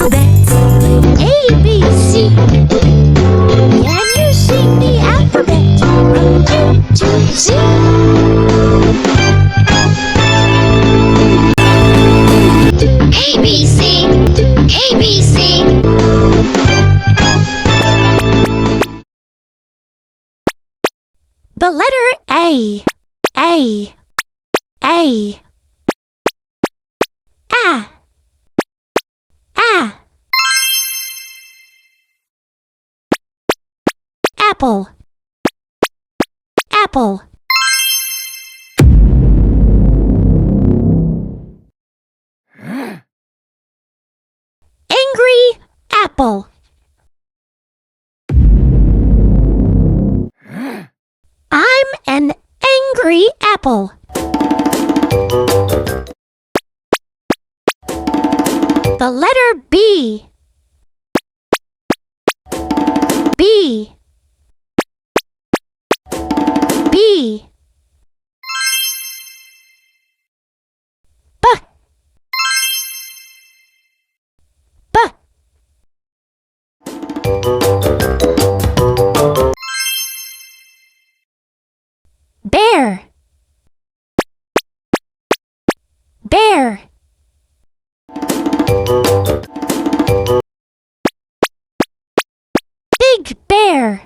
alphabet. A, B, C. Can you sing the alphabet from A to Z? ABC, ABC. The letter A, A, A. A, A. Apple, apple. Angry apple. I'm an angry apple. The letter B, B, B. B, B. Bear, bear. Big bear,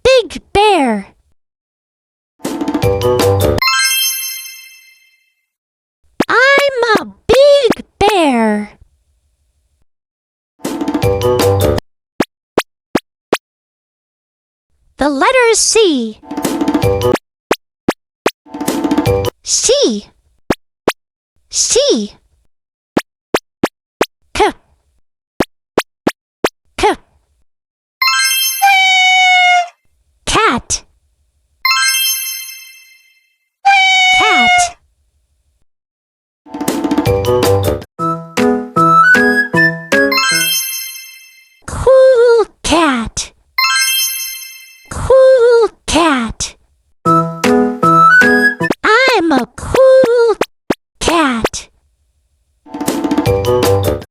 big bear. I'm a big bear. The letter C, C, C. K, K. Cat, cat.